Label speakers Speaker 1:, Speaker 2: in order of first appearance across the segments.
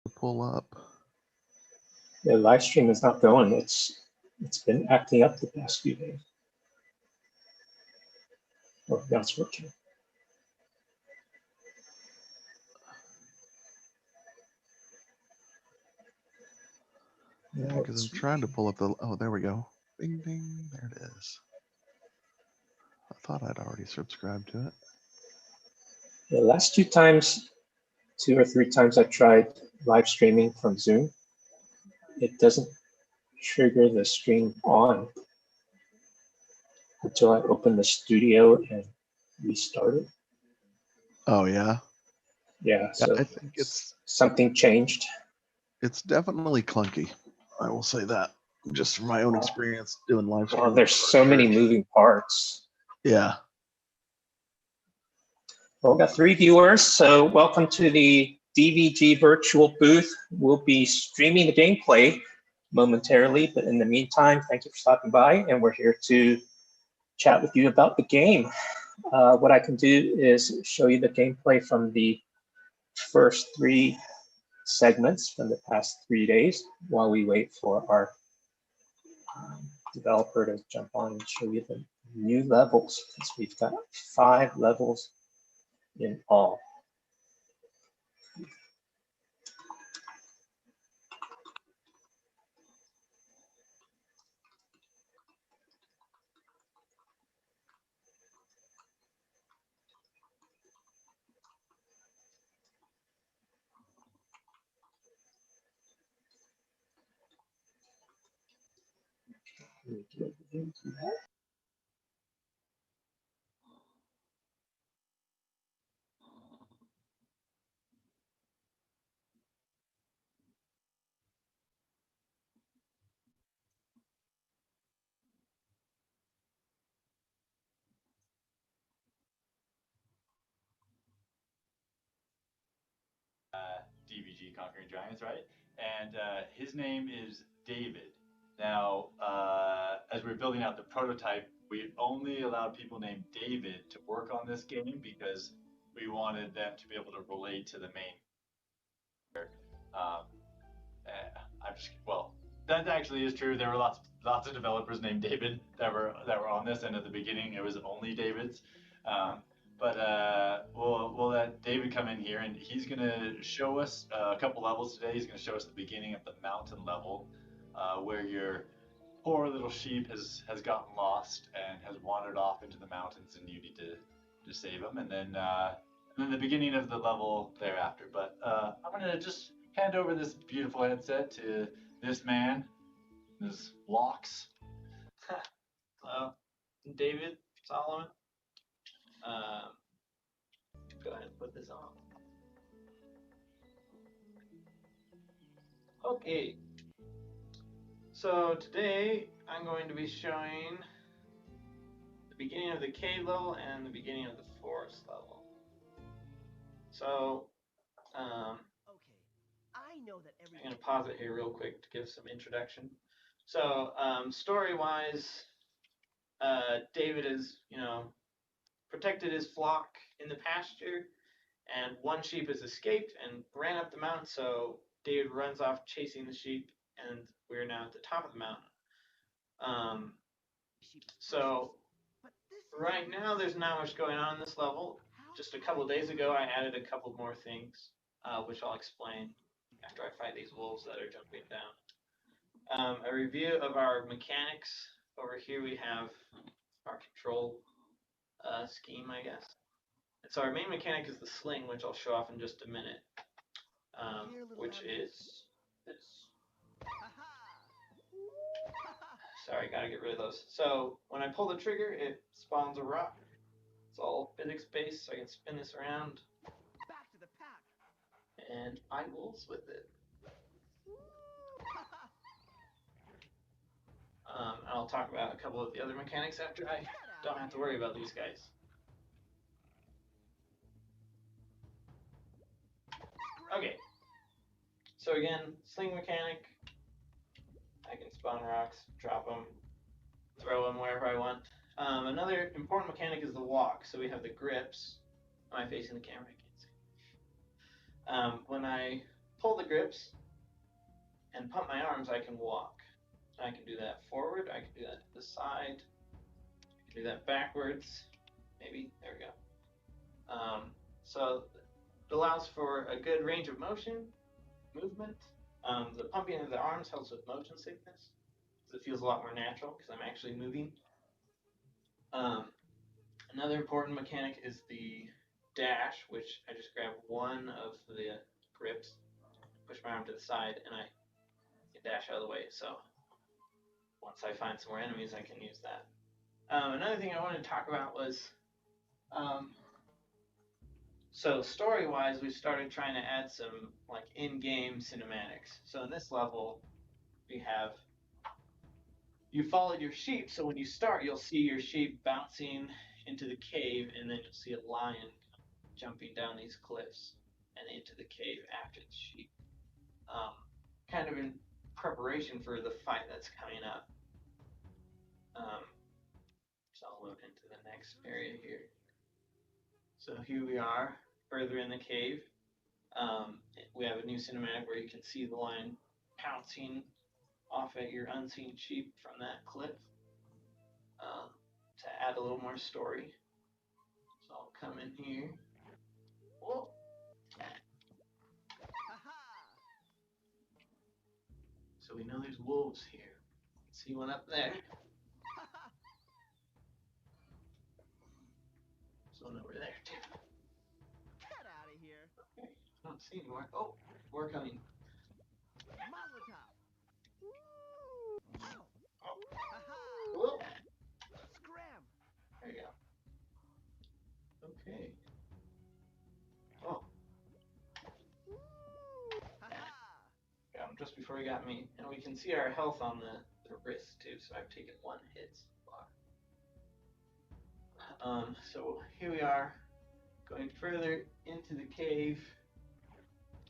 Speaker 1: to pull up.
Speaker 2: The live stream is not going. It's been acting up the past few days. Oh, now it's working.
Speaker 1: Because I'm trying to pull up the. Oh, there we go. Ding ding. There it is. I thought I'd already subscribed to it.
Speaker 2: The last two or three times I tried live streaming from Zoom, it doesn't trigger the stream on until I open the studio and restart it.
Speaker 1: Oh yeah.
Speaker 2: Yeah, so
Speaker 1: I think it's
Speaker 2: something changed.
Speaker 1: It's definitely clunky. I will say that, just from my own experience doing live streaming.
Speaker 2: Well, there's so many moving parts.
Speaker 1: Yeah.
Speaker 2: Well, we've got 3 viewers, so welcome to the DvG virtual booth. We'll be streaming the gameplay momentarily, but in the meantime, thank you for stopping by, and we're here to chat with you about the game. What I can do is show you the gameplay from the first 3 segments from the past 3 days while we wait for our developer to jump on and show you the new levels, because we've got 5 levels in all.
Speaker 3: DvG Conquering Giants, right? And his name is David. Now, as we're building out the prototype, we only allowed people named David to work on this game because we wanted them to be able to relate to the main. That actually is true. There were lots of developers named David that were on this, and at the beginning it was only David's. But we'll let David come in here, and he's going to show us a couple levels today. He's going to show us the beginning of the mountain level, where your poor little sheep has gotten lost and has wandered off into the mountains, and you need to save him. And then the beginning of the level thereafter. But I'm going to just hand over this beautiful headset to this man, this Locks.
Speaker 4: Hello, David Solomon. Go ahead and put this on. Okay. So today I'm going to be showing the beginning of the cave level and the beginning of the forest level. So, I'm going to pause it here real quick to give some introduction. So, story-wise, David has, protected his flock in the pasture, and one sheep has escaped and ran up the mountain, so David runs off chasing the sheep, and we're now at the top of the mountain. So right now there's not much going on in this level. Just a couple of days ago I added a couple more things, which I'll explain after I fight these wolves that are jumping down. A review of our mechanics. Over here we have our control scheme, I guess. And so our main mechanic is the sling, which I'll show off in just a minute, which is this. Sorry, gotta get rid of those. So when I pull the trigger, it spawns a rock. It's all physics-based, so I can spin this around. Back to the pack. And fight wolves with it. I'll talk about a couple of the other mechanics after I don't have to worry about these guys. Okay. So again, sling mechanic. I can spawn rocks, drop them, throw them wherever I want. Another important mechanic is the walk. So we have the grips. Am I facing the camera? I can't see. When I pull the grips and pump my arms, I can walk. I can do that forward, I can do that to the side, I can do that backwards, maybe, there we go. So it allows for a good range of movement. The pumping of the arms helps with motion sickness, because it feels a lot more natural, because I'm actually moving. Another important mechanic is the dash, which I just grab one of the grips, push my arm to the side, and I can dash out of the way. So once I find some more enemies, I can use that. Another thing I wanted to talk about was, so story-wise, we started trying to add some like in-game cinematics. So in this level, we have, you followed your sheep, so when you start, you'll see your sheep bouncing into the cave, and then you'll see a lion jumping down these cliffs and into the cave after the sheep. Kind of in preparation for the fight that's coming up. So I'll load into the next area here. So here we are, further in the cave. We have a new cinematic where you can see the lion pouncing off at your unseen sheep from that cliff. To add a little more story. So I'll come in here. Whoa. So we know there's wolves here. See one up there. There's one over there too.
Speaker 5: Get out of here.
Speaker 4: Okay, I don't see any more. Oh, more coming. Oh. Whoa.
Speaker 5: Scram.
Speaker 4: There you go. Okay. Oh. Got him just before he got me. And we can see our health on the wrist too, so I've taken one hit so far. So here we are, going further into the cave.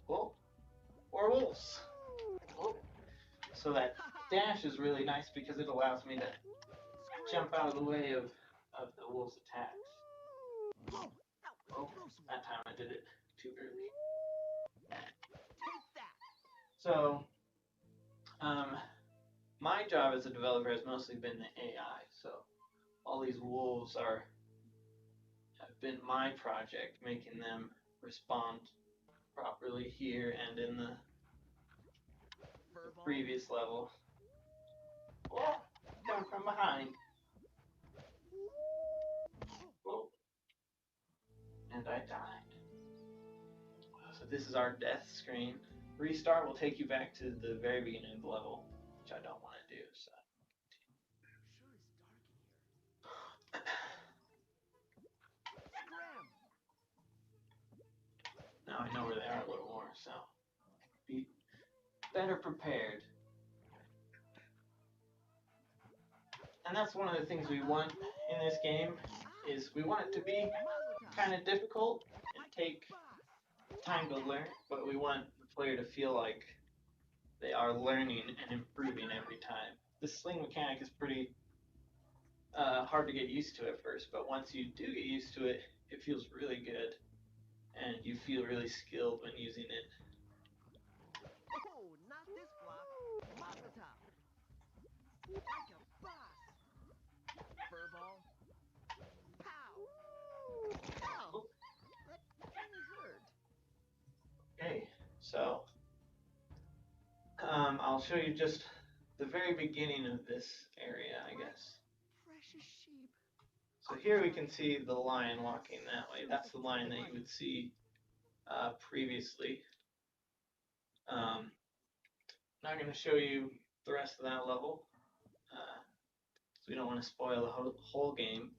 Speaker 4: Whoa. Or wolves. Whoa. So that dash is really nice because it allows me to jump out of the way of the wolves' attacks. Oh, that time I did it too early. So, my job as a developer has mostly been the AI. So, all these wolves have been my project, making them respond properly here and in the previous level. Oh, coming from behind. Whoa. And I died. So this is our death screen. Restart will take you back to the very beginning of the level, which I don't want to do. So. Now I know where they are a little more, so be better prepared. And that's one of the things we want in this game, is we want it to be kind of difficult and take time to learn, but we want the player to feel like they are learning and improving every time. The sling mechanic is pretty hard to get used to at first, but once you do get used to it, it feels really good, and you feel really skilled when using it.
Speaker 5: Oh, not this block. Mazel tov. Like a boss. Furball. Pow. Ow. That really hurt.
Speaker 4: Okay, so I'll show you just the very beginning of this area, I guess.
Speaker 5: Precious sheep.
Speaker 4: So here we can see the lion walking that way. That's the lion that you would see previously. Not going to show you the rest of that level, so we don't want to spoil the whole game.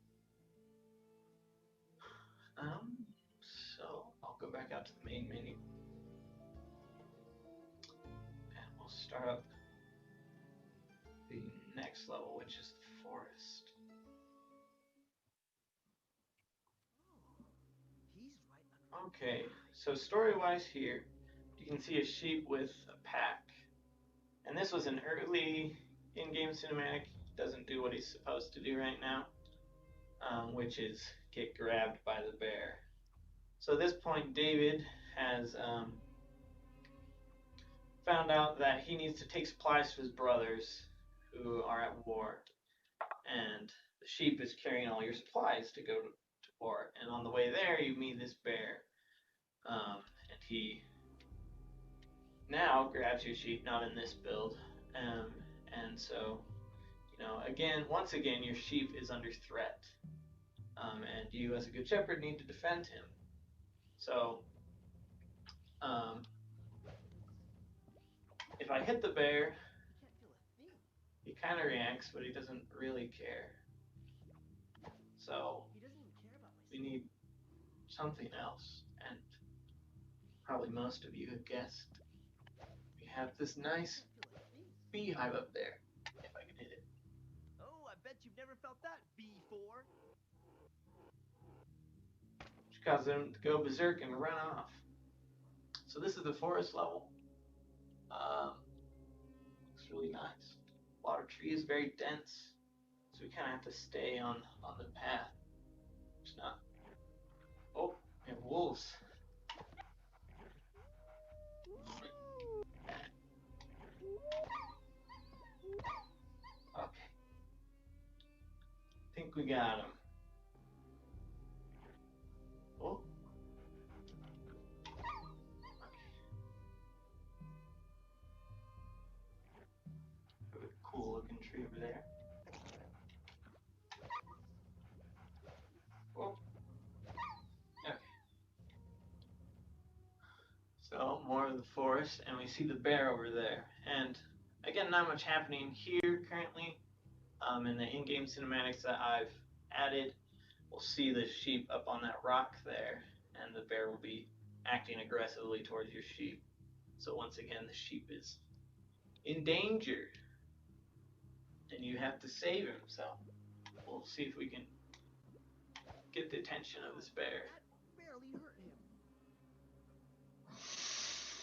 Speaker 4: So I'll go back out to the main menu, and we'll start up the next level, which is the forest. Okay, so story-wise here, you can see a sheep with a pack. And this was an early in-game cinematic. Doesn't do what he's supposed to do right now, which is get grabbed by the bear. So at this point, David has found out that he needs to take supplies to his brothers who are at war, and the sheep is carrying all your supplies to go to war. And on the way there, you meet this bear, and he now grabs your sheep, not in this build, and so once again, your sheep is under threat, and you, as a good shepherd, need to defend him. So, if I hit the bear, he kind of reacts, but he doesn't really care. So, we need something else, and probably most of you have guessed. We have this nice beehive up there, if I can hit it.
Speaker 5: Oh, I bet you've never felt that before.
Speaker 4: Which causes him to go berserk and run off. So this is the forest level. Looks really nice. A lot of trees, very dense. So we kind of have to stay on the path. It's not. Oh, we have wolves. Okay. I think we got him. Oh. Okay. A cool looking tree over there. Oh. Okay. So more of the forest, and we see the bear over there. And again, not much happening here currently. In the in-game cinematics that I've added, we'll see the sheep up on that rock there, and the bear will be acting aggressively towards your sheep. So once again, the sheep is in danger, and you have to save him. So we'll see if we can get the attention of this bear.
Speaker 5: That barely hurt him.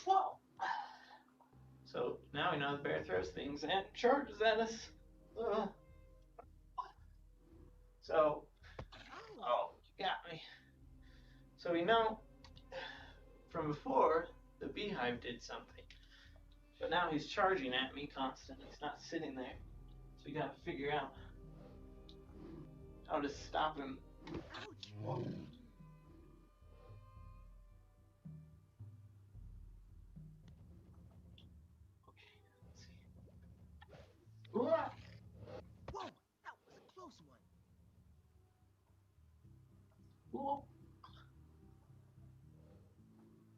Speaker 4: Whoa! So now we know the bear throws things and charges at us. So, oh, you got me. So we know from before the beehive did something, but now he's charging at me constantly. He's not sitting there. So we gotta figure out how to stop him.
Speaker 5: Ouch!
Speaker 4: Whoa. Okay, let's see.
Speaker 5: Whoa, that was a close one.
Speaker 4: Whoa.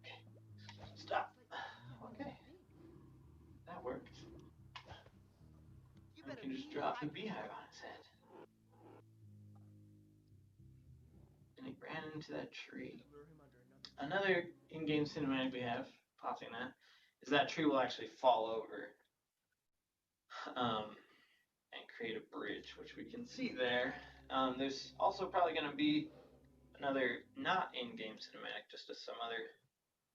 Speaker 4: Okay, stop. Okay, that worked. I can just drop the beehive on his head. And he ran into that tree. Another in-game cinematic we have, pausing that, is that tree will actually fall over and create a bridge, which we can see there. There's also probably going to be another not in-game cinematic, just some other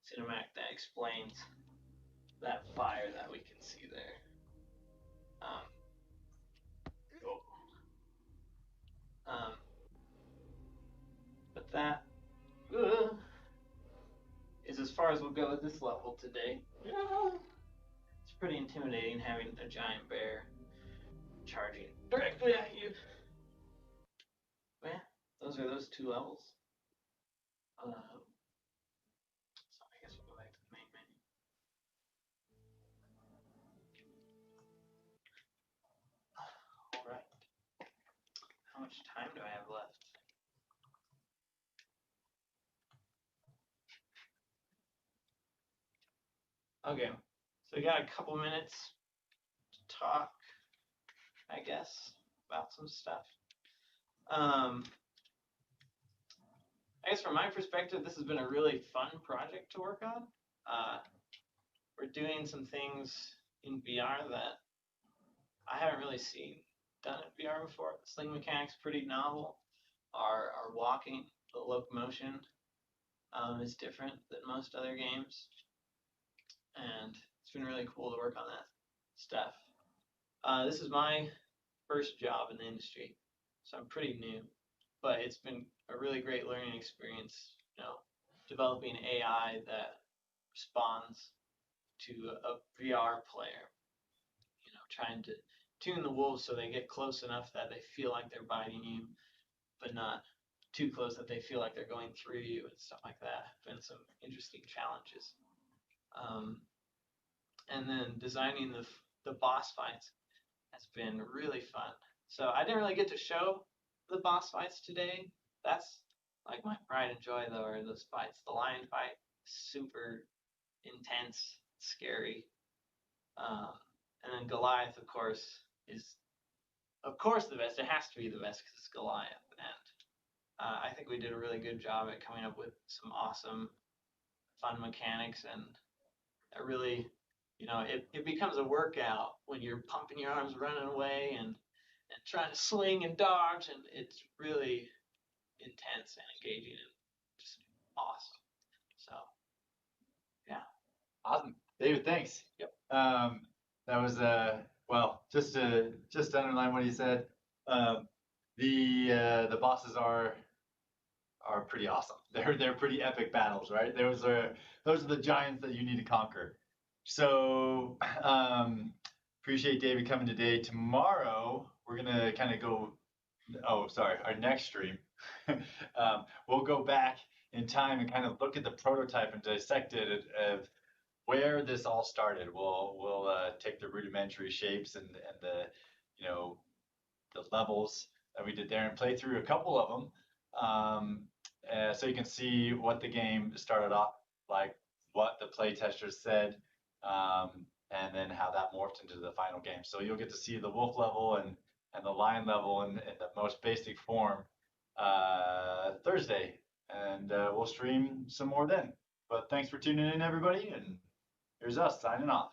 Speaker 4: cinematic that explains that fire that we can see there. But that is as far as we'll go with this level today. It's pretty intimidating having a giant bear charging directly at you. Well, those are those two levels. So I guess we'll go back to the main menu. All right. How much time do I have left? Okay, so we got a couple minutes to talk, I guess, about some stuff. I guess from my perspective, this has been a really fun project to work on. We're doing some things in VR that I haven't really seen done in VR before. The sling mechanic's pretty novel. Our walking, the locomotion is different than most other games. And it's been really cool to work on that stuff. This is my first job in the industry, so I'm pretty new, but it's been a really great learning experience, developing AI that responds to a VR player. You know, trying to tune the wolves so they get close enough that they feel like they're biting you, but not too close that they feel like they're going through you and stuff like that. Been some interesting challenges. And then designing the boss fights has been really fun. So I didn't really get to show the boss fights today. That's like my pride and joy, though, are those fights. The lion fight, super intense, scary. And then Goliath, of course, is the best. It has to be the best because it's Goliath. And I think we did a really good job at coming up with some awesome, fun mechanics, and it really, you know, it becomes a workout when you're pumping your arms, running away, and trying to swing and dodge, and it's really intense and engaging and just awesome. So, yeah.
Speaker 3: Awesome, David. Thanks.
Speaker 4: Yep.
Speaker 3: That was well, just to underline what he said. The bosses are pretty awesome. They're pretty epic battles, right? Those are the giants that you need to conquer. So appreciate David coming today. Tomorrow we're gonna kind of go. Oh, sorry, our next stream. We'll go back in time and kind of look at the prototype and dissect it of where this all started. We'll take the rudimentary shapes and the the levels that we did there and play through a couple of them, so you can see what the game started off like, what the play testers said, and then how that morphed into the final game. So you'll get to see the wolf level and the lion level in the most basic form Thursday, and we'll stream some more then. But thanks for tuning in, everybody, and here's us signing off.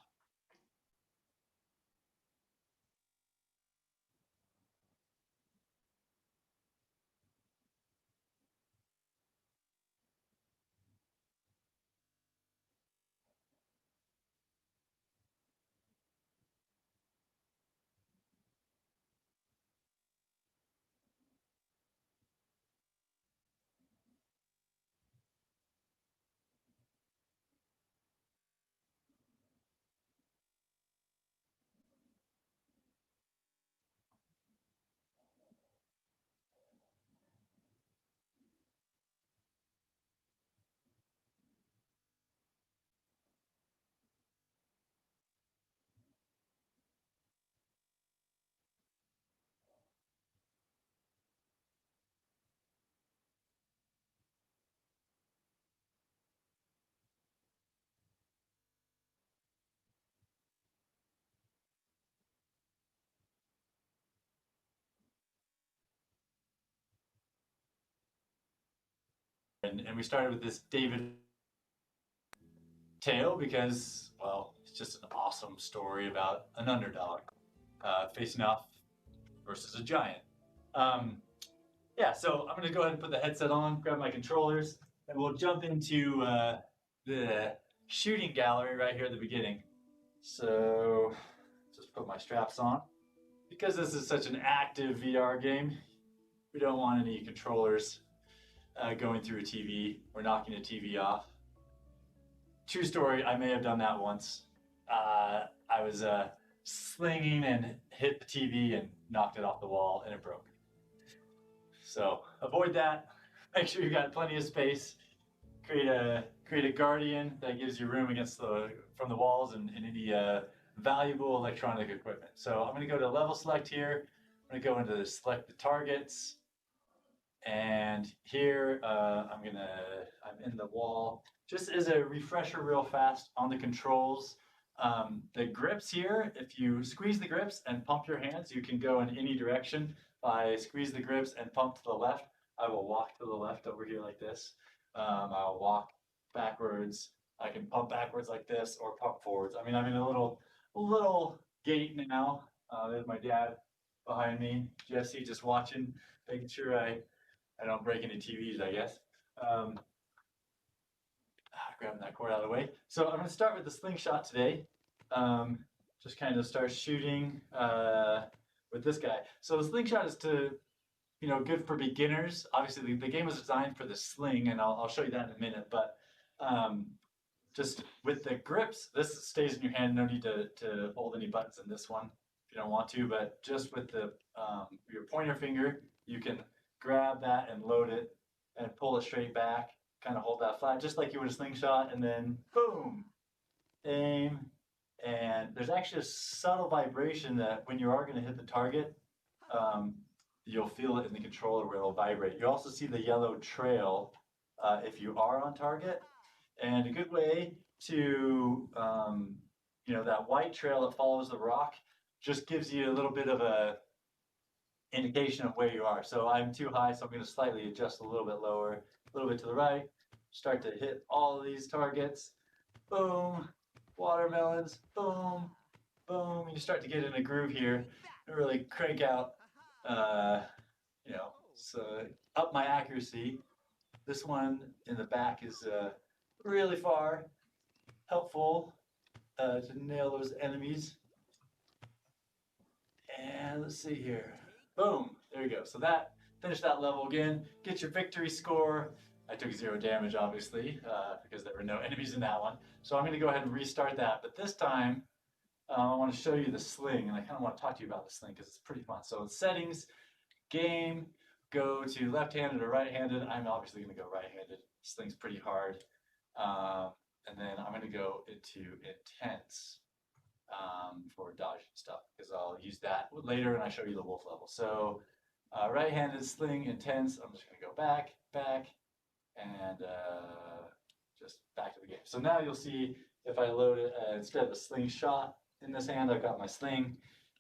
Speaker 3: And we started with this David tale because, well, it's just an awesome story about an underdog facing off versus a giant. Yeah, so I'm going to go ahead and put the headset on, grab my controllers, and we'll jump into the shooting gallery right here at the beginning. So just put my straps on. Because this is such an active VR game, we don't want any controllers going through a TV or knocking a TV off. True story, I may have done that once. I was slinging and hit the TV and knocked it off the wall and it broke. So avoid that. Make sure you've got plenty of space. Create a guardian that gives you room against from the walls and any valuable electronic equipment. So I'm going to go to level select here. I'm going to go into select the targets. And here I'm in the wall. Just as a refresher real fast on the controls, the grips here, if you squeeze the grips and pump your hands, you can go in any direction. If I squeeze the grips and pump to the left, I will walk to the left over here like this. I'll walk backwards. I can pump backwards like this or pump forwards. I mean, I'm in a little gate now. There's my dad behind me. Jesse just watching, making sure I don't break any TVs, I guess. Grabbing that cord out of the way. So I'm going to start with the slingshot today. Just kind of start shooting with this guy. So the slingshot is good for beginners. Obviously, the game was designed for the sling, and I'll show you that in a minute. But just with the grips, this stays in your hand. No need to hold any buttons in this one if you don't want to, but just with the your pointer finger, you can grab that and load it and pull it straight back, kind of hold that flat, just like you would a slingshot, and then boom, aim. And there's actually a subtle vibration that when you are going to hit the target, you'll feel it in the controller where it'll vibrate. You also see the yellow trail if you are on target. And a good way to, that white trail that follows the rock just gives you a little bit of a indication of where you are. So I'm too high, so I'm going to slightly adjust a little bit lower, a little bit to the right, start to hit all of these targets. Boom, watermelons, boom, boom. You start to get in a groove here and really crank out, so up my accuracy. This one in the back is really far, helpful to nail those enemies. And let's see here. Boom, there you go. So that, finish that level again, get your victory score. I took 0 damage, obviously, because there were no enemies in that one. So I'm going to go ahead and restart that. But this time, I want to show you the sling, and I kind of want to talk to you about the sling because it's pretty fun. So settings, game, go to left-handed or right-handed. I'm obviously going to go right-handed. Sling's pretty hard. And then I'm going to go into intense for dodge stuff because I'll use that later when I show you the wolf level. So right-handed sling, intense. I'm just going to go back, and just back to the game. So now you'll see if I load it, instead of a slingshot in this hand, I've got my sling,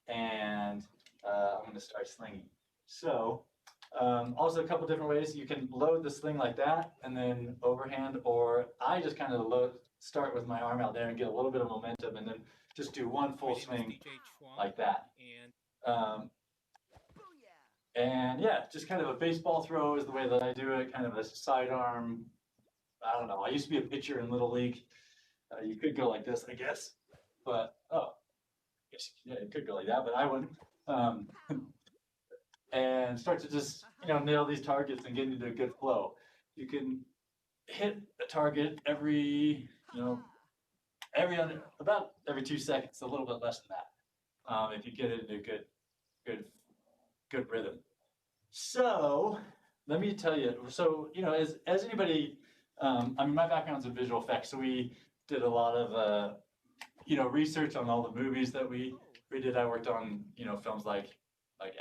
Speaker 3: and I'm going to start slinging. So also a couple different ways. You can load the sling like that and then overhand, or I just kind of start with my arm out there and get a little bit of momentum and then just do one full swing like that. And yeah, just kind of a baseball throw is the way that I do it, kind of a sidearm. I don't know. I used to be a pitcher in Little League. You could go like this, I guess. But, yes, yeah, you could go like that, but I wouldn't. And start to just, nail these targets and get into a good flow. You can hit a target about every 2 seconds, a little bit less than that, if you get it into good rhythm. So let me tell you. So as anybody, my background's in visual effects, so we did a lot of research on all the movies that we did. I worked on films like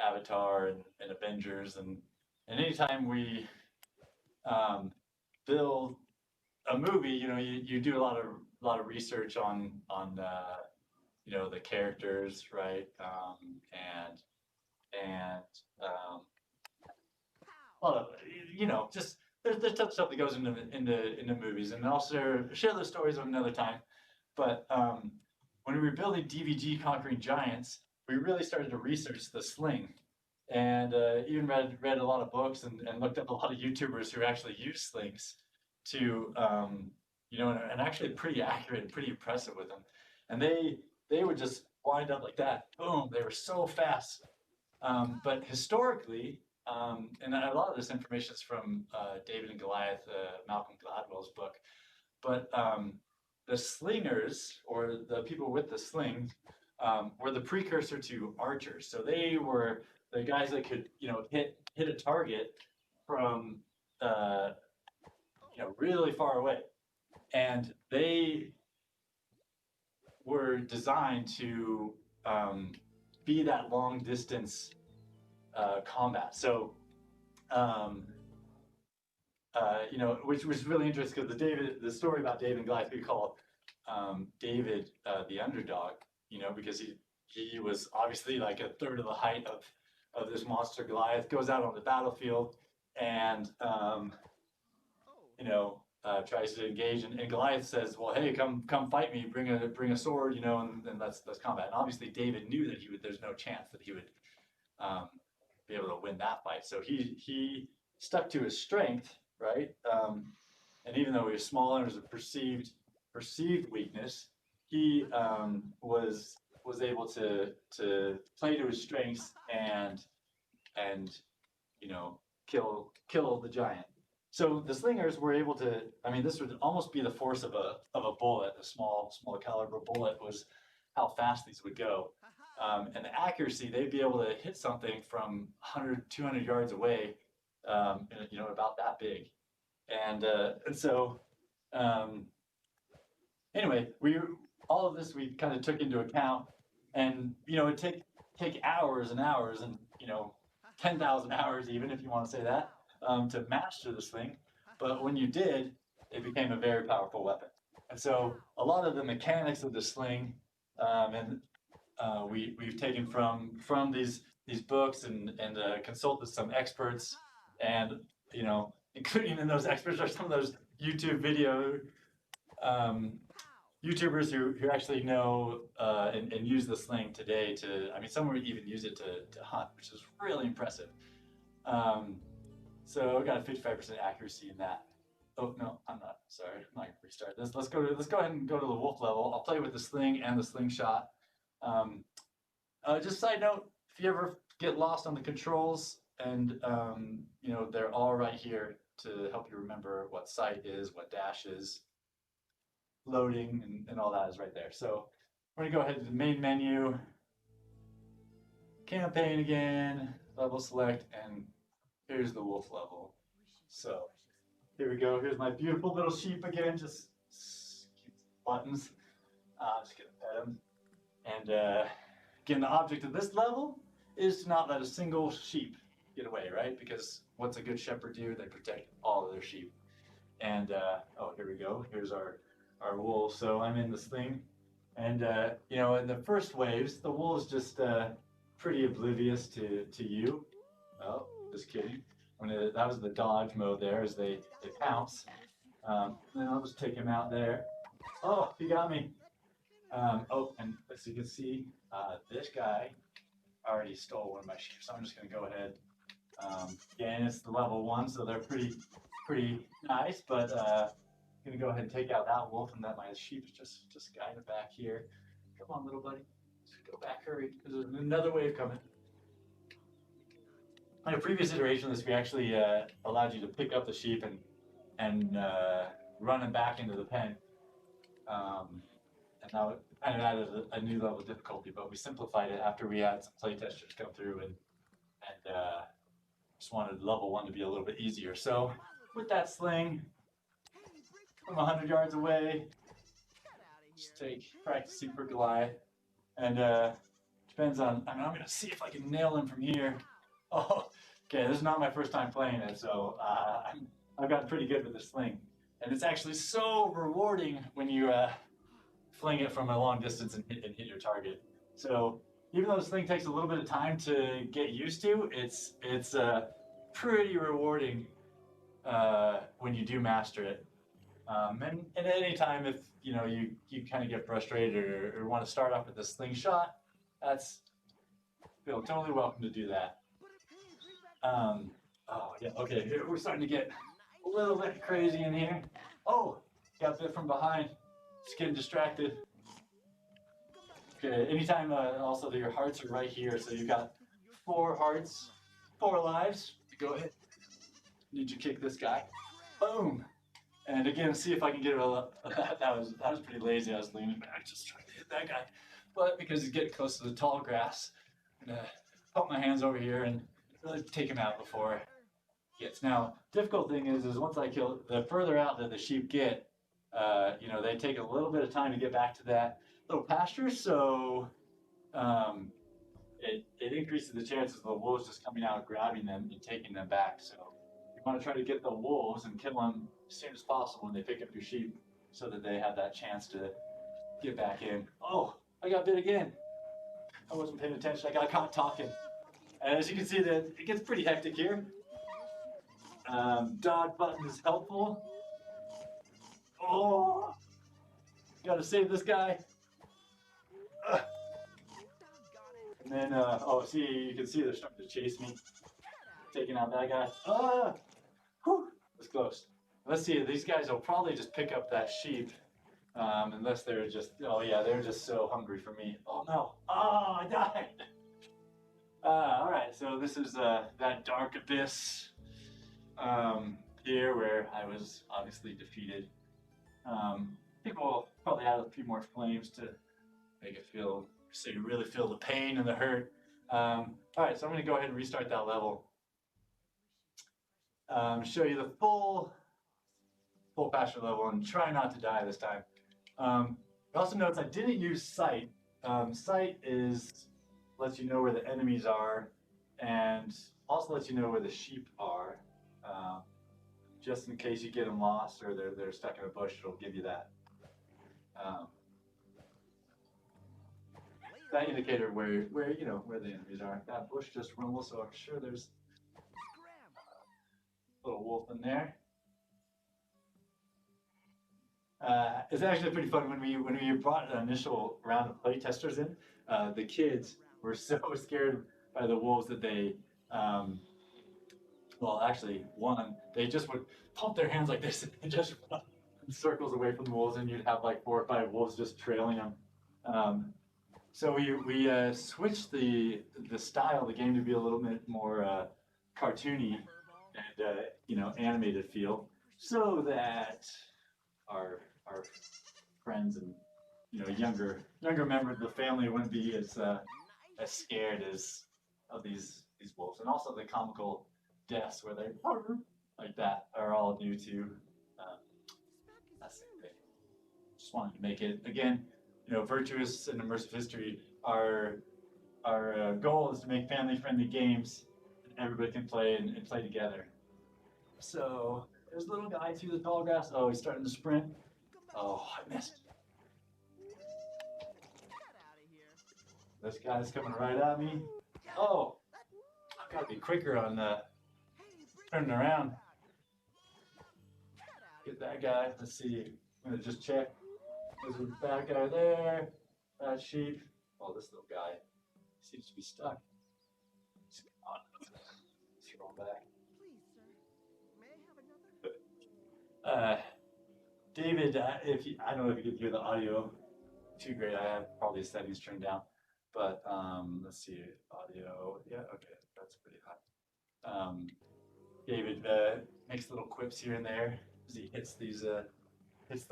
Speaker 3: Avatar and Avengers, and anytime we build a movie, you do a lot of research on the characters, right? And a lot of just there's tough stuff that goes into movies, and I'll share those stories on another time. But when we were building DvG Conquering Giants, we really started to research the sling, and even read a lot of books and looked up a lot of YouTubers who actually use slings to and actually pretty accurate and pretty impressive with them. And they would just wind up like that, boom. They were so fast. But historically, and a lot of this information is from David and Goliath, Malcolm Gladwell's book, but the slingers, or the people with the sling, were the precursor to archers. So they were the guys that could, hit a target from, really far away. And they were designed to be that long distance combat. So, which was really interesting because the story about David and Goliath, we call David the underdog, because he was obviously like a third of the height of this monster Goliath, goes out on the battlefield and, tries to engage, and Goliath says, well, hey, come fight me, bring a sword, and let's combat. And obviously David knew that there's no chance that he would be able to win that fight. So he stuck to his strength, right? And even though he was smaller and was a perceived weakness, he was able to play to his strengths and kill the giant. So the slingers were able to, I mean, this would almost be the force of a bullet, a small caliber bullet was how fast these would go. And the accuracy, they'd be able to hit something from 100, 200 yards away, you know, about that big. And so, anyway, all of this we kind of took into account, and you know, it'd take hours and hours, and you know, 10,000 hours even if you want to say that, to master this thing. But when you did, it became a very powerful weapon. And so a lot of the mechanics of the sling, and we've taken from these books and consulted some experts, and you know, including in those experts are some of those YouTube video YouTubers who actually know and use the sling today to, I mean, some would even use it to hunt, which is really impressive. So I got a 55% accuracy in that. Oh no, I'm not. Sorry, I'm not gonna restart this. Let's go ahead and go to the wolf level. I'll play with the sling and the slingshot. Just side note, if you ever get lost on the controls, and you know, they're all right here to help you remember what sight is, what dash is, loading, and all that is right there. So we're gonna go ahead to the main menu, campaign again, level select, and here's the wolf level. So here we go. Here's my beautiful little sheep again, just cute buttons. Just gonna pet him. And again, the object of this level is to not let a single sheep get away, right? Because what's a good shepherd do? They protect all of their sheep. And oh, here we go. Here's our wolves. So I'm in this thing, and you know, in the first waves, the wolves just pretty oblivious to you. Oh, just kidding. That was the dodge mode there, as they pounce. Then I'll just take him out there. Oh, he got me. Oh, and as you can see, this guy already stole one of my sheep, so I'm just gonna go ahead. Again, it's the level 1, so they're pretty nice, but I'm gonna go ahead and take out that wolf, and that my sheep is just guided back here. Come on, little buddy. Let's go back, hurry. There's another wave coming. In a previous iteration of this, we actually allowed you to pick up the sheep and run them back into the pen. And now it kind of added a new level of difficulty, but we simplified it after we had some playtesters come through and just wanted level 1 to be a little bit easier. So with that sling, from 100 yards away, just practicing for Goliath, and depends on. I mean, I'm gonna see if I can nail him from here. Oh, okay. This is not my first time playing it, so I've gotten pretty good with the sling, and it's actually so rewarding when you fling it from a long distance and hit your target. So even though this thing takes a little bit of time to get used to, it's pretty rewarding when you do master it. And at any time, if you know you kind of get frustrated or want to start off with a slingshot, that's totally welcome to do that. Oh yeah, okay. Here we're starting to get a little bit crazy in here. Oh, got bit from behind. Just getting distracted. Okay. Anytime, also that your hearts are right here, so you've got 4 hearts, 4 lives. Go ahead. Need you kick this guy. Boom. And again, see if I can get it all. that was pretty lazy. I was leaning back, just trying to hit that guy. But because he's getting close to the tall grass, I'm gonna put my hands over here and really take him out before he gets. Now, difficult thing is once I kill, the further out that the sheep get, you know, they take a little bit of time to get back to that little pasture. So it increases the chances of the wolves just coming out, grabbing them, and taking them back. So you want to try to get the wolves and kill them as soon as possible when they pick up your sheep, so that they have that chance to get back in. Oh, I got bit again. I wasn't paying attention. I got caught talking. And as you can see, that it gets pretty hectic here. Dodge button is helpful. Oh, gotta save this guy. And then, oh, see, you can see they're starting to chase me. Taking out that guy. Whew, that's close. Let's see, these guys will probably just pick up that sheep, unless they're just, oh yeah, they're just so hungry for me. Oh no, oh, I died. All right, so this is that dark abyss. here where I was obviously defeated. People probably add a few more flames to make it feel, so you really feel the pain and the hurt. All right, so I'm gonna go ahead and restart that level. Show you the full pasture level and try not to die this time. Also notice I didn't use sight. Sight lets you know where the enemies are, and also lets you know where the sheep are. Just in case you get them lost or they're stuck in a bush, it'll give you that. That indicator where the enemies are. That bush just rumbles, so I'm sure there's a little wolf in there. It's actually pretty fun when we brought an initial round of play testers in. The kids were so scared by the wolves that they, well, actually, they just would pump their hands like this and just run in circles away from the wolves, and you'd have like 4 or 5 wolves just trailing them. So we switched the style of the game to be a little bit more cartoony and animated feel, so that our friends and younger members of the family wouldn't be as scared of these wolves, and also the comical deaths where they like that are all due to that same thing. Just wanted to make it again, virtuous and immersive history. Our goal is to make family-friendly games that everybody can play and play together. So there's a little guy through the tall grass. Oh, he's starting to sprint. Oh, I missed. This guy's coming right at me. Oh, I've got to be quicker on turning around. Get that guy. Let's see. I'm going to just check. There's a bad guy there. Bad sheep. Oh, this little guy seems to be stuck. Come on. Let's roll back.
Speaker 5: Please, sir. May I have another?
Speaker 3: David, I don't know if you could hear the audio too great. I have probably settings turned down, but let's see, audio. Yeah, okay, that's pretty high. David makes little quips here and there as he hits the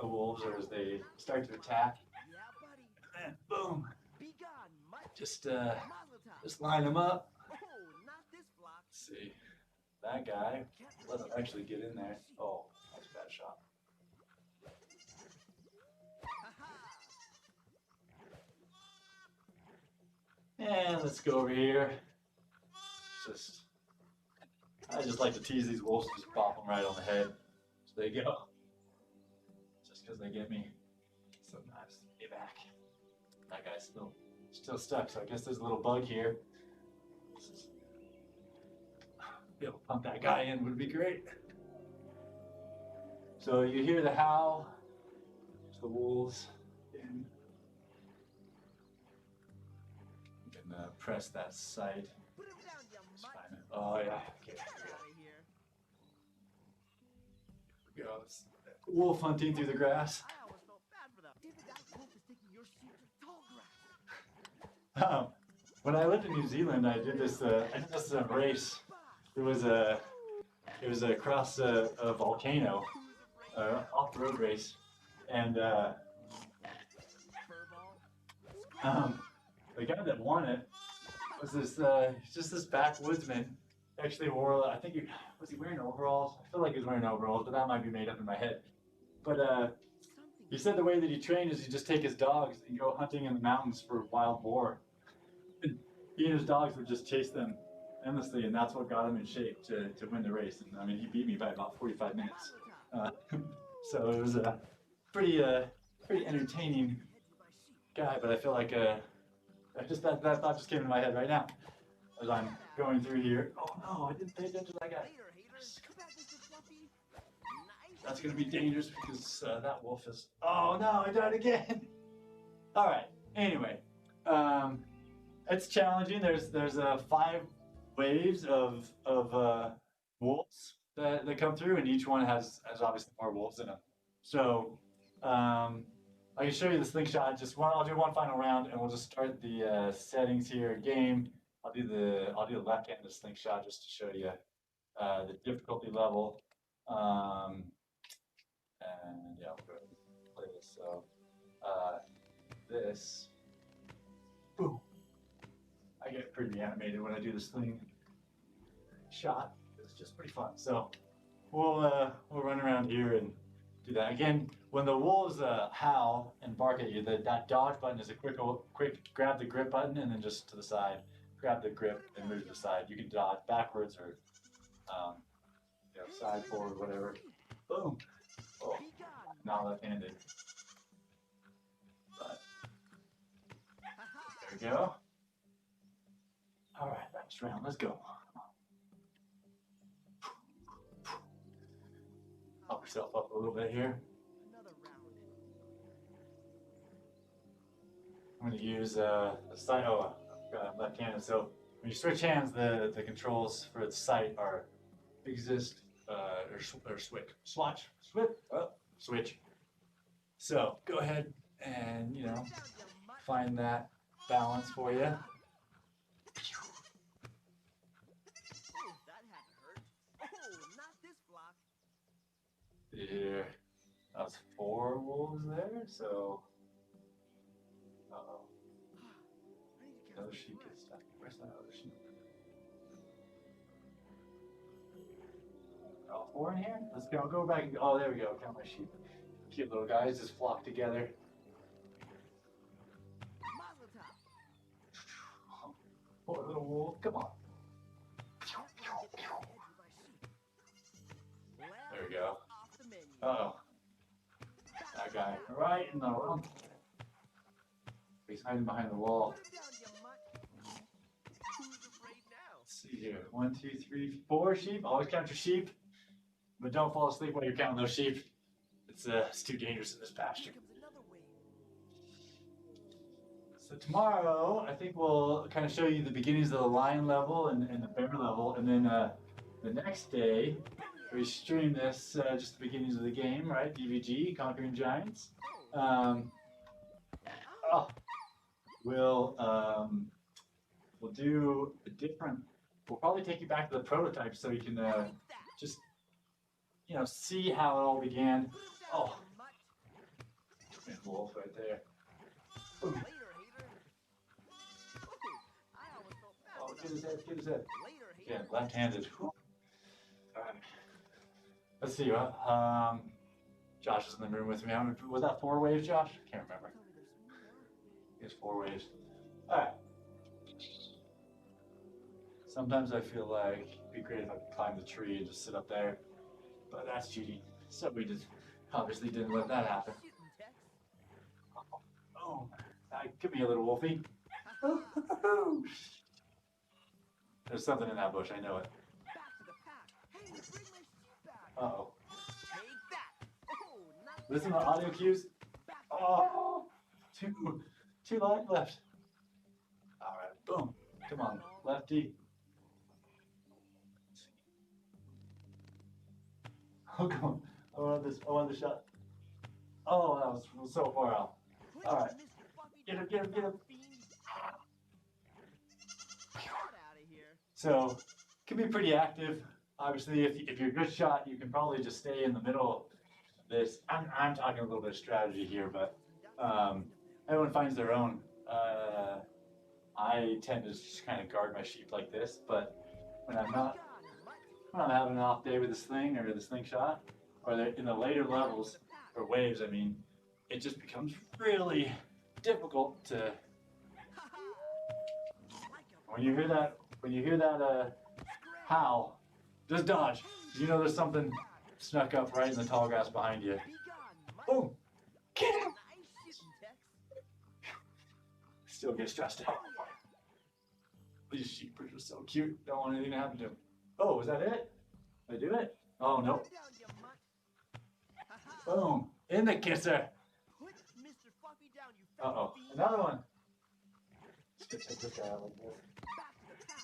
Speaker 3: wolves, or as they start to attack.
Speaker 5: Yeah, buddy.
Speaker 3: And boom,
Speaker 5: Be gone, mutt.
Speaker 3: just
Speaker 5: Mazel tov.
Speaker 3: line them up.
Speaker 5: Oh, not this flock.
Speaker 3: Let's see, that guy. Let him actually get in there. Oh, that's a bad shot. And let's go over here. I just like to tease these wolves, just pop them right on the head. So there you go. Just because they get me. Sometimes get back. That guy's still stuck, so I guess there's a little bug here. Be able to pump that guy in would be great. So you hear the howl. There's the wolves in. You can press that sight.
Speaker 5: Put him down, you
Speaker 3: Let's
Speaker 5: mutt.
Speaker 3: find it. Oh yeah. Okay.
Speaker 5: Get out of here.
Speaker 3: Here we go. It's wolf hunting through the grass.
Speaker 5: I always felt bad for them. David, that wolf is taking your sheep to tall grass.
Speaker 3: When I lived in New Zealand, I did this race. It was across a volcano, off-road race, and the guy that won it was this backwoodsman. Actually wore, I think was he wearing overalls? I feel like he was wearing overalls, but that might be made up in my head. But he said the way that he trained is he just take his dogs and go hunting in the mountains for wild boar. And he and his dogs would just chase them endlessly, and that's what got him in shape to win the race. And I mean, he beat me by about 45 minutes. So it was a pretty entertaining guy. But I feel like that thought just came into my head right now as I'm going through here. Oh no, I didn't pay attention to that guy.
Speaker 5: Later, haters. Come back, Mr. Fluffy. Nice.
Speaker 3: That's gonna be dangerous because that wolf is. Oh no, I died again. All right. Anyway, it's challenging. There's 5 waves of wolves that come through, and each one has obviously more wolves in them. So I can show you the slingshot. I'll do one final round, and we'll just start the settings here. Game. I'll do the left-handed slingshot just to show you the difficulty level. And yeah, we'll go ahead and play this. So this, boom. I get pretty animated when I do this thing shot. It's just pretty fun. So we'll run around here and do that. Again, when the wolves howl and bark at you, that dodge button is a quick grab the grip button and then just to the side, grab the grip and move to the side. You can dodge backwards or side forward, whatever. Boom. Oh, not left-handed. But there we go. All right, next round. Let's go. Pop yourself up a little bit here.
Speaker 5: Another round.
Speaker 3: I'm going to use the sight. Oh, I've got left-handed. So when you switch hands, the controls for the sight are exist or switch, switch. So go ahead and find that balance for you.
Speaker 5: Oh, that had to hurt. Oh, not this flock.
Speaker 3: Here, that was 4 wolves there. So, uh-oh.
Speaker 5: I need to
Speaker 3: Another
Speaker 5: catch
Speaker 3: sheep gets stuck. Where's that other sheep? Oh, 4 in here? Let's go back and oh, there we go. Count my sheep. Cute little guys just flock together.
Speaker 5: Mazel tov.
Speaker 3: Poor little wolf. Come on. There we go.
Speaker 5: Off the menu.
Speaker 3: Uh-oh. That guy right in the wrong. He's hiding behind the wall.
Speaker 5: Put him down, you mutt. Who's afraid now?
Speaker 3: Let's see here. 1, 2, 3, 4 sheep. Always count your sheep. But don't fall asleep while you're counting those sheep. It's too dangerous in this pasture.
Speaker 5: Here comes another wave.
Speaker 3: So tomorrow, I think we'll kind of show you the beginnings of the lion level and the bear level. And then the next day, we stream this, just the beginnings of the game, right? DvG, Conquering Giants. We'll do a different, we'll probably take you back to the prototype so you can just, see how it all began. Oh, twin wolf right there.
Speaker 5: Later, hater. I almost felt bad.
Speaker 3: Oh, get his head.
Speaker 5: Later, hater.
Speaker 3: Yeah, left-handed. All right. Let's see. Josh is in the room with me. Was that 4 waves, Josh? Can't remember. It's 4 waves. All right. Sometimes I feel like it'd be great if I could climb the tree and just sit up there, but that's cheating. So we just obviously didn't let that happen.
Speaker 5: Shooting, Tex.
Speaker 3: Oh, that could be a little wolfie. There's something in that bush. I know it.
Speaker 5: Back to the pack. Hey, bring my sheep back.
Speaker 3: Uh-oh.
Speaker 5: Take that. Oh, not
Speaker 3: Listen to the audio cues.
Speaker 5: back.
Speaker 3: Oh, two lives left. All right, boom. Come on, lefty. Oh, come on. I want the shot. Oh, that was so far out. All right. Get him.
Speaker 5: Get out of here.
Speaker 3: So, can be pretty active. Obviously, if you're a good shot, you can probably just stay in the middle of this. I'm talking a little bit of strategy here, but everyone finds their own. I tend to just kind of guard my sheep like this, but when I'm having an off day with this thing or this slingshot, or in the later levels or waves, I mean, it just becomes really difficult to. When you hear that howl, just dodge. You know there's something snuck up right in the tall grass behind you. Boom! Get him!
Speaker 5: Nice shooting, Tex.
Speaker 3: Still get stressed out. These sheep are just so cute. Don't want anything to happen to them. Oh, was that it? Did I do it? Oh, no.
Speaker 5: Put him down, you mutt.
Speaker 3: Boom. In the kisser.
Speaker 5: Put Mr. Fluffy down, you fat
Speaker 3: Uh-oh.
Speaker 5: fiend.
Speaker 3: Another one. Let's check this guy out like this.
Speaker 5: Back to the pack.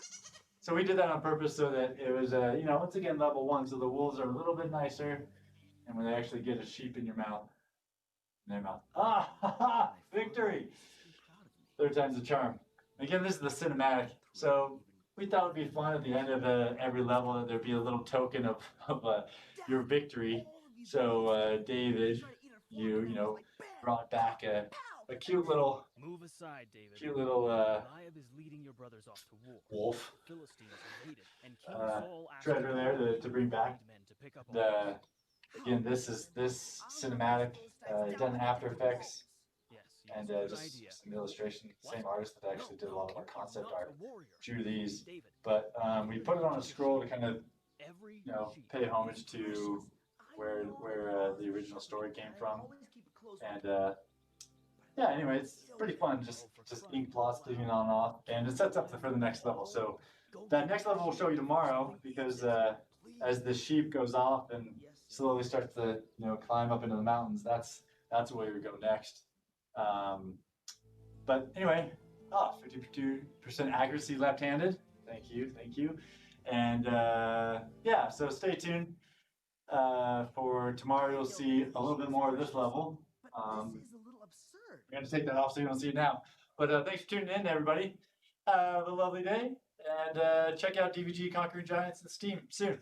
Speaker 3: So we did that on purpose so that it was, once again, level 1. So the wolves are a little bit nicer. And when they actually get a sheep in your mouth, in their mouth. Ah, ha, ha, victory. Third time's the charm. Again, this is the cinematic. So we thought it'd be fun at the end of every level that there'd be a little token of your victory. So David, you know, brought back a cute little
Speaker 5: Move aside, David.
Speaker 3: Goliath
Speaker 5: Is leading your brothers off to war.
Speaker 3: wolf
Speaker 5: The Philistines invaded, and King Saul asked
Speaker 3: treasure there to bring back.
Speaker 5: men to pick up
Speaker 3: The again, this cinematic done in After Effects.
Speaker 5: Yes,
Speaker 3: And just some illustration, same artist that actually did a lot of our concept art, drew these. But we put it on a scroll to kind of, you know, pay homage to where the original story came from. And yeah, anyway, it's pretty fun. Just ink blots bleeding on and off, and it sets up for the next level. So that next level we'll show you tomorrow, because as the sheep goes off and slowly starts to, you know, climb up into the mountains, that's where we go next. But anyway, 52% accuracy left-handed. Thank you. And yeah, so stay tuned. For tomorrow, you'll see a little bit more of this level. We're going to take that off so you don't see it now. But thanks for tuning in, everybody. Have a lovely day. And check out DvG Conquering Giants in Steam soon.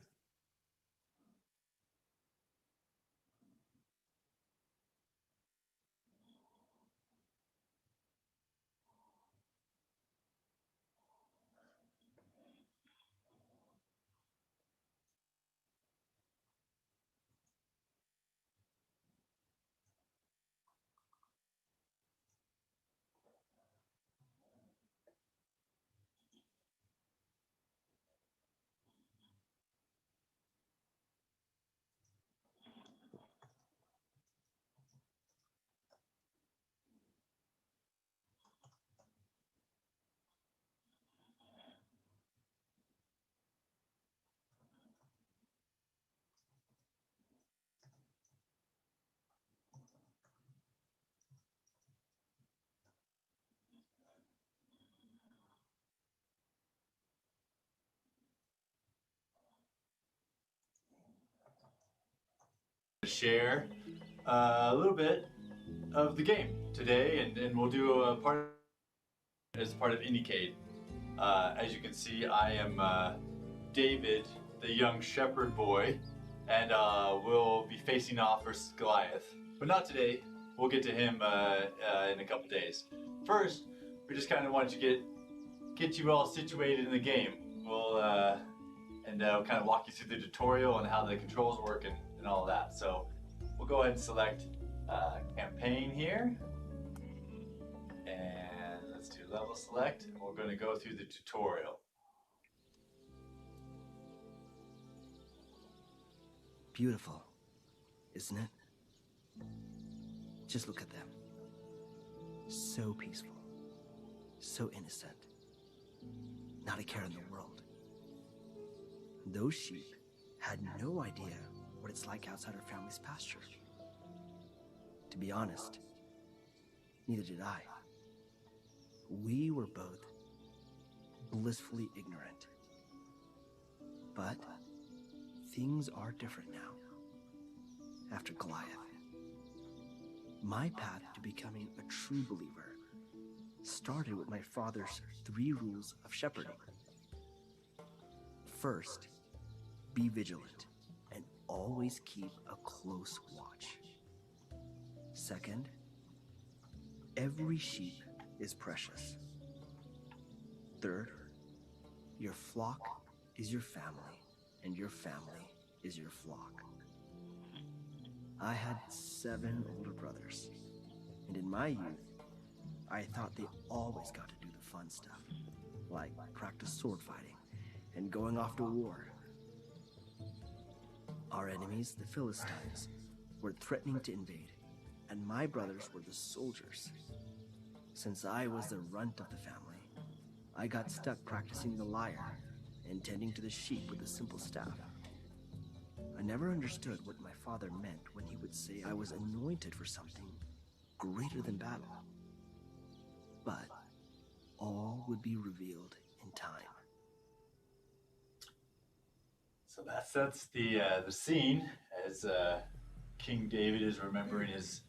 Speaker 3: Share a little bit of the game today, and we'll do a part as part of Indiecade. As you can see, I am David, the young shepherd boy, and we'll be facing off versus Goliath. But not today. We'll get to him in a couple days. First, we just kind of wanted to get you all situated in the game. We'll kind of walk you through the tutorial and how the controls work and all of that. So we'll go ahead and select campaign here, and let's do level select, and we're going to go through the tutorial.
Speaker 6: Beautiful, isn't it? Just look at them. So peaceful, so innocent, not a care in the world. Those sheep had no idea what it's like outside our family's pasture. To be honest, neither did I. We were both blissfully ignorant. But things are different now. After Goliath, my path to becoming a true believer started with my father's 3 rules of shepherding. First, be vigilant and always keep a close watch. Second, every sheep is precious. Third, your flock is your family, and your family is your flock. I had 7 older brothers, and in my youth, I thought they always got to do the fun stuff, like practice sword fighting and going off to war. Our enemies, the Philistines, were threatening to invade, and my brothers were the soldiers. Since I was the runt of the family, I got stuck practicing the lyre and tending to the sheep with a simple staff. I never understood what my father meant when he would say I was anointed for something greater than battle. But all would be revealed in time.
Speaker 3: So that sets the scene as King David is remembering his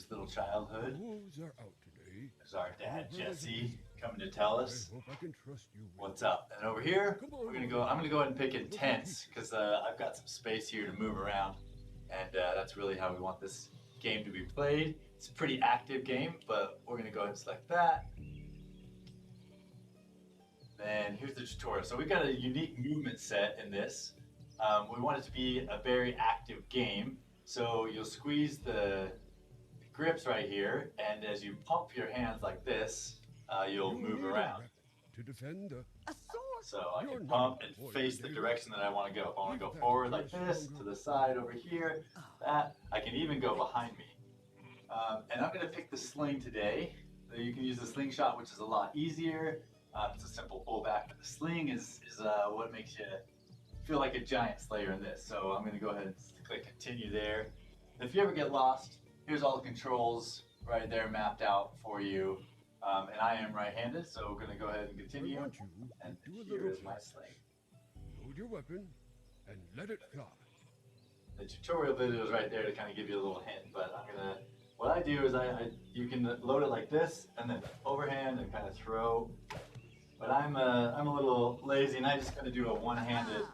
Speaker 3: little childhood.
Speaker 7: Wolves are out today.
Speaker 3: As our dad Jesse coming to tell us
Speaker 7: I hope I can trust you with
Speaker 3: what's up. And over here,
Speaker 7: Come on,
Speaker 3: I'm gonna go ahead and pick intense because I've got some space here to move around, and that's really how we want this game to be played. It's a pretty active game, but we're gonna go ahead and select that. Then here's the tutorial. So we've got a unique movement set in this. We want it to be a very active game. So you'll squeeze the grips right here, and as you pump your hands like this, you'll
Speaker 7: You
Speaker 3: move
Speaker 7: need a
Speaker 3: around.
Speaker 7: weapon to defend the
Speaker 5: A sword.
Speaker 3: So I
Speaker 7: You're
Speaker 3: can
Speaker 7: not
Speaker 3: pump
Speaker 7: a
Speaker 3: and
Speaker 7: boy,
Speaker 3: face the
Speaker 7: David.
Speaker 3: direction that I want to go. If I want to go
Speaker 7: Leave that
Speaker 3: forward
Speaker 7: to
Speaker 3: like
Speaker 7: a
Speaker 3: this,
Speaker 7: stronger
Speaker 3: to the side over here, that, I can even go behind me. And I'm going to pick the sling today. You can use the slingshot, which is a lot easier. It's a simple pullback, but the sling is what makes you feel like a giant slayer in this. So I'm going to go ahead and click continue there. And if you ever get lost, here's all the controls right there mapped out for you. And I am right-handed, so we're going to go ahead and
Speaker 7: I
Speaker 3: continue.
Speaker 7: want you
Speaker 3: And
Speaker 7: to do a
Speaker 3: here
Speaker 7: little
Speaker 3: is my
Speaker 7: test.
Speaker 3: sling.
Speaker 7: Load your weapon and let it fly.
Speaker 3: The tutorial video is right there to kind of give you a little hint, but what I do is you can load it like this and then overhand and kind of throw. But I'm a little lazy and I just kind of do a one-handed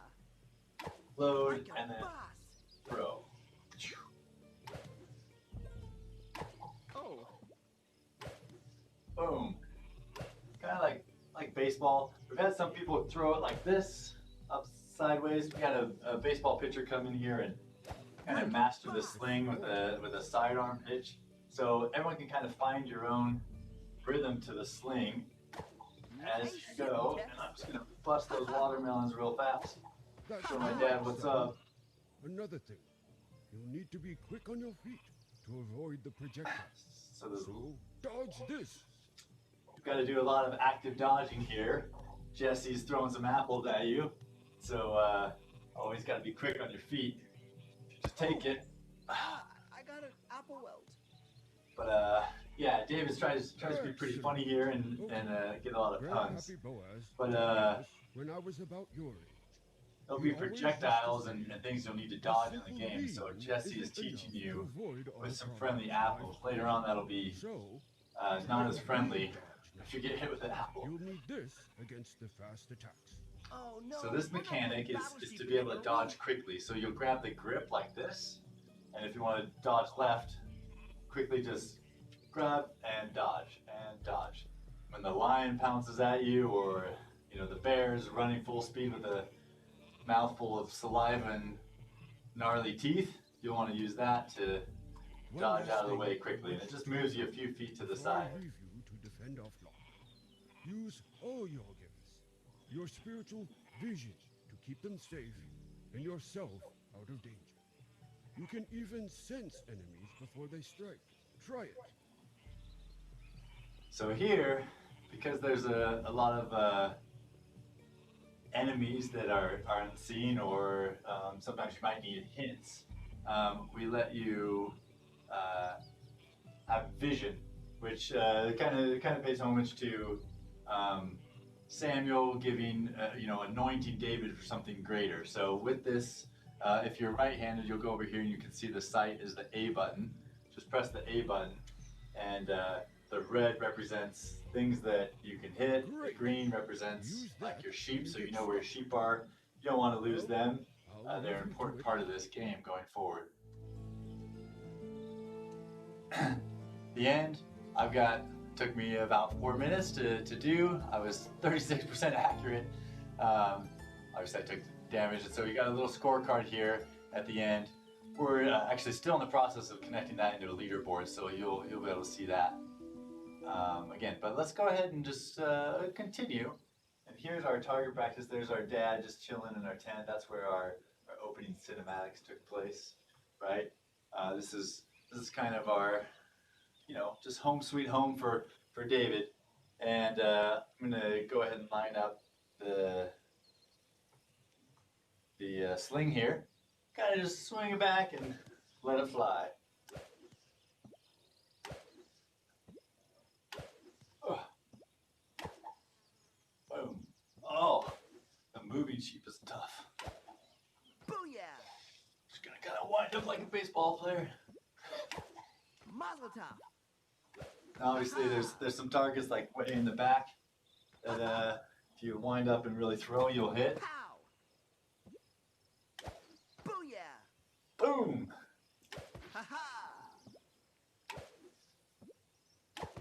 Speaker 3: load
Speaker 5: Like a
Speaker 3: and then
Speaker 5: boss.
Speaker 3: throw.
Speaker 5: Oh.
Speaker 3: Boom. Kind of like baseball. We've had some people throw it like this, up sideways. We had a baseball pitcher come in here and kind of master the sling with a sidearm pitch. So everyone can kind of find your own rhythm to the sling as you go. And I'm just gonna bust those watermelons real fast.
Speaker 7: That's
Speaker 3: Show my
Speaker 7: right,
Speaker 3: dad what's
Speaker 7: son.
Speaker 3: up.
Speaker 7: Another thing, you'll need to be quick on your feet to avoid the projectiles.
Speaker 3: So there's
Speaker 7: So dodge this.
Speaker 3: got to do a lot of active dodging here. Jesse's throwing some apples at you, so always got to be quick on your feet. Just take it.
Speaker 5: I got an apple welt.
Speaker 3: But yeah, David's tries to be pretty funny here and get a lot of puns.
Speaker 7: Grandpappy Boaz
Speaker 3: But,
Speaker 7: taught me this when I was about your age.
Speaker 3: There'll be projectiles and things you'll need to dodge in the game. So Jesse is teaching you with some friendly apples. Later on, that'll be
Speaker 7: So
Speaker 3: not as friendly if you get hit with an apple.
Speaker 7: you'll need this against the fast attacks.
Speaker 5: Oh no.
Speaker 3: So this mechanic is to be able to dodge quickly. So you'll grab the grip like this, and if you want to dodge left, quickly just grab and dodge and dodge. When the lion pounces at you, or the bear is running full speed with a mouthful of saliva and gnarly teeth, you'll want to use that to dodge out of the way quickly, and it just moves you a few feet to the
Speaker 7: Before I
Speaker 3: side.
Speaker 7: leave you to defend our flock, use all your gifts, your spiritual vision to keep them safe and yourself out of danger. You can even sense enemies before they strike. Try it.
Speaker 3: So here, because there's a lot of enemies that are unseen, or sometimes you might need hints, we let you have vision, which kind of pays homage to Samuel giving, anointing David for something greater. So with this, if you're right-handed, you'll go over here and you can see the sight is the A button. Just press the A button, and the red represents things that you can hit. The green represents like your sheep, so you know where your sheep are. You don't want to lose them. They're an important part of this game going forward. The end, took me about 4 minutes to do. I was 36% accurate. Obviously I took damage, and so we got a little scorecard here at the end. We're actually still in the process of connecting that into a leaderboard, so you'll be able to see that again. But let's go ahead and just continue. And here's our target practice. There's our dad just chilling in our tent. That's where our opening cinematics took place, right? This is kind of our, just home sweet home for David. And I'm gonna go ahead and line up the sling here. Kind of just swing it back and let it fly. Oh. Boom. Oh, the moving sheep is tough.
Speaker 5: Booyah!
Speaker 3: Just gonna kind of wind up like a baseball player.
Speaker 5: Mazel tov.
Speaker 3: Obviously, there's some targets like way in the back that if you wind up and really throw, you'll hit.
Speaker 6: Pow! Booyah!
Speaker 3: Boom!
Speaker 6: Ha-ha!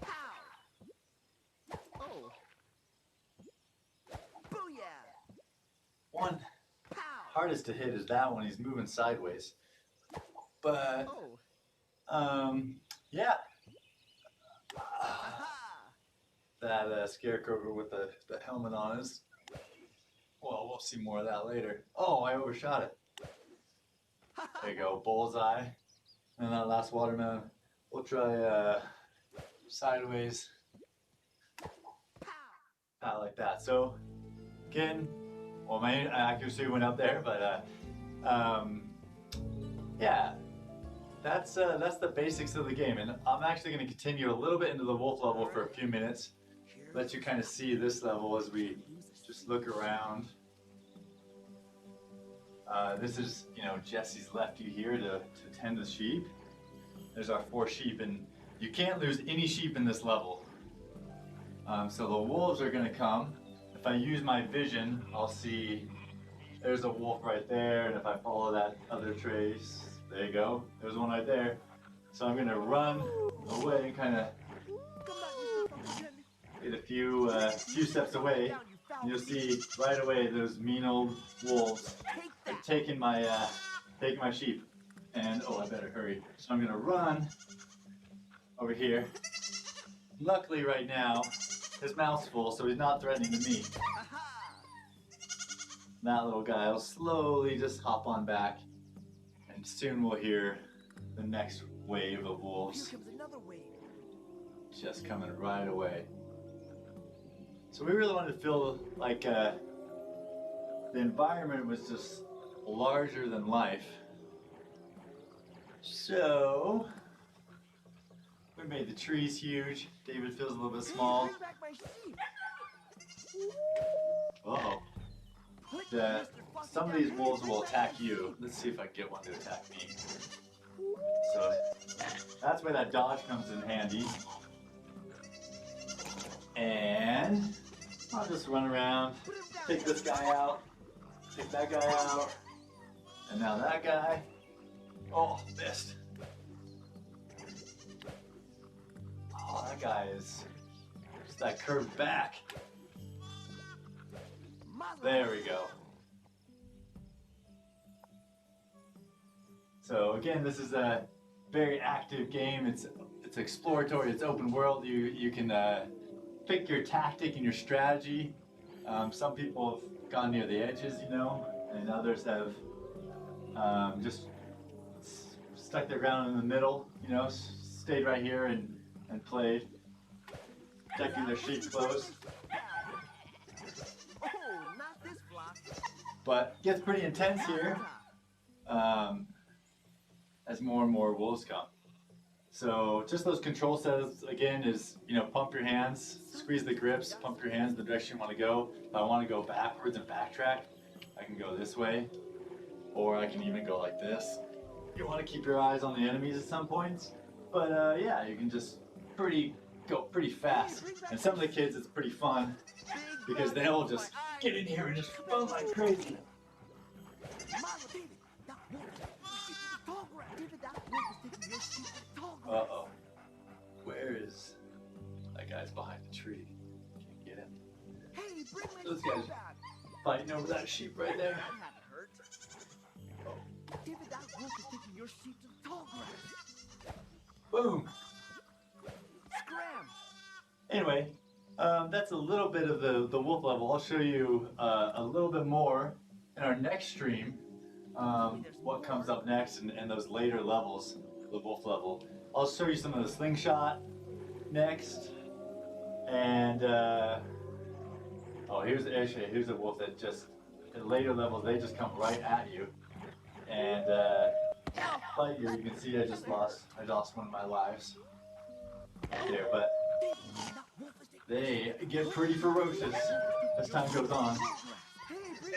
Speaker 6: Pow! Oh! Booyah!
Speaker 3: One
Speaker 6: Pow!
Speaker 3: hardest to hit is that one. He's moving sideways. But,
Speaker 6: Oh!
Speaker 3: yeah.
Speaker 6: Ha-ha!
Speaker 3: That scarecrow with the helmet on is, well, we'll see more of that later. Oh, I overshot it. There you go, bullseye. And that last watermelon, we'll try sideways. Pow, like that. So, again, well, my accuracy went up there, but yeah, that's the basics of the game. And I'm actually going to continue a little bit into the wolf level for a few minutes. Let you kind of see this level as we just look around. This is, you know, Jesse's left you here to tend the sheep. There's our 4 sheep, and you can't lose any sheep in this level. So the wolves are going to come. If I use my vision, I'll see there's a wolf right there, and if I follow that other trace, there you go, there's one right there. So I'm going to run away and kind of get a few steps away. You'll see right away those mean old wolves are taking my sheep, and oh, I better hurry. So I'm gonna run over here. Luckily, right now his mouth's full, so he's not threatening to me. That little guy will slowly just hop on back, and soon we'll hear the next wave of wolves.
Speaker 6: Here comes another wave.
Speaker 3: Just coming right away. So we really wanted to feel like the environment was just larger than life. So we made the trees huge. David feels a little bit small.
Speaker 6: Bring back my sheep.
Speaker 3: Uh-oh. Some of these wolves will attack you. Let's see if I can get one to attack me. So that's where that dodge comes in handy. And I'll just run around, take this guy out, take that guy out, and now that guy. Oh, missed. Oh, that guy is just that curved back. There we go. So again, this is a very active game. It's exploratory. It's open world. You can pick your tactic and your strategy. Some people have gone near the edges, you know, and others have just stuck their ground in the middle, you know, stayed right here and played, protecting their sheep close.
Speaker 6: Oh, not this flock.
Speaker 3: But it gets pretty intense here as more and more wolves come. So just those control settings again is, you know, pump your hands, squeeze the grips, pump your hands in the direction you want to go. If I want to go backwards and backtrack, I can go this way, or I can even go like this. You want to keep your eyes on the enemies at some points, but yeah, you can just go pretty fast. And some of the kids, it's pretty fun because they'll just get in here and just run like crazy. Uh-oh. Where is that guy's behind the tree? Can't get him.
Speaker 6: Hey, bring my
Speaker 3: Those
Speaker 6: sheep
Speaker 3: guys
Speaker 6: back.
Speaker 3: fighting over that sheep right there.
Speaker 6: That hadn't hurt. David, that wolf is taking your sheep to the tall grass.
Speaker 3: Boom.
Speaker 6: Scram.
Speaker 3: Anyway, that's a little bit of the wolf level. I'll show you a little bit more in our next stream. What comes up next and those later levels, the wolf level. I'll show you some of the slingshot next. And oh, here's a wolf that just in later levels they just come right at you and fight you. You can see I lost one of my lives right there, but they get pretty ferocious as time goes on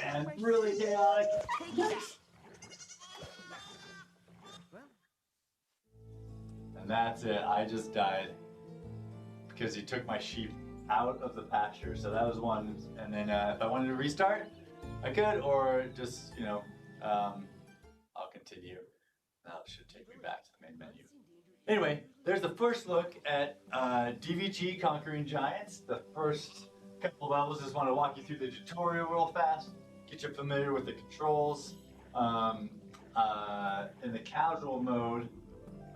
Speaker 3: and really chaotic. Yes. And that's it. I just died because he took my sheep out of the pasture. So that was one. And then if I wanted to restart, I could, or just, you know, I'll continue. That should take me back to the main menu. Anyway, there's the first look at DvG Conquering Giants. The first couple levels. Just want to walk you through the tutorial real fast, get you familiar with the controls. In the casual mode,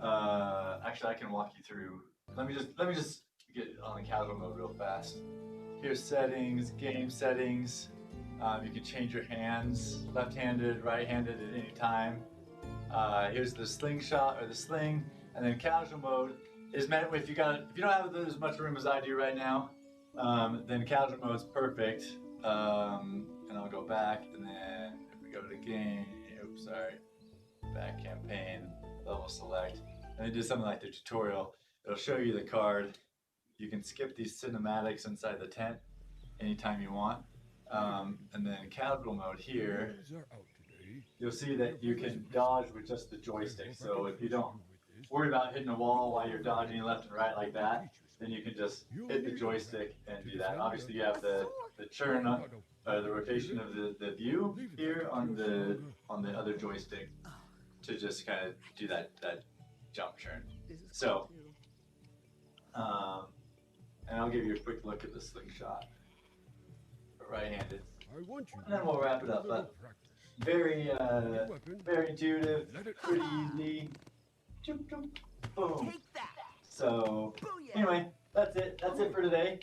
Speaker 3: actually I can walk you through. Let me just get on the casual mode real fast. Here's settings, game settings. You can change your hands, left-handed, right-handed at any time. Here's the slingshot or the sling, and then casual mode is meant if you don't have as much room as I do right now, then casual mode's perfect. And I'll go back, and then if we go to the game, oops, sorry, back campaign, level select, and then do something like the tutorial. It'll show you the card. You can skip these cinematics inside the tent anytime you want. And then casual mode here, you'll see that you can dodge with just the joystick. So if you don't worry about hitting a wall while you're dodging left and right like that, then you can just hit the joystick and do that. Obviously, you have the churn on, the rotation of the view here on the other joystick to just kind of do that jump churn. So, and I'll give you a quick look at the slingshot, right-handed, and then we'll wrap it up. But very intuitive, pretty easy. Boom. So anyway, that's it. That's it for today.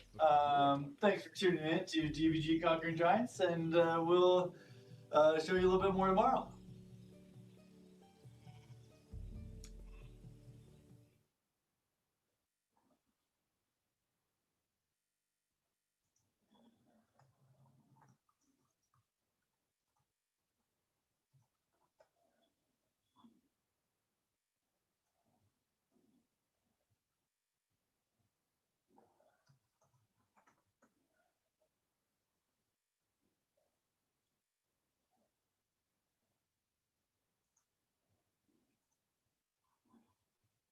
Speaker 3: Thanks for tuning in to DvG Conquering Giants, and we'll show you a little bit more tomorrow.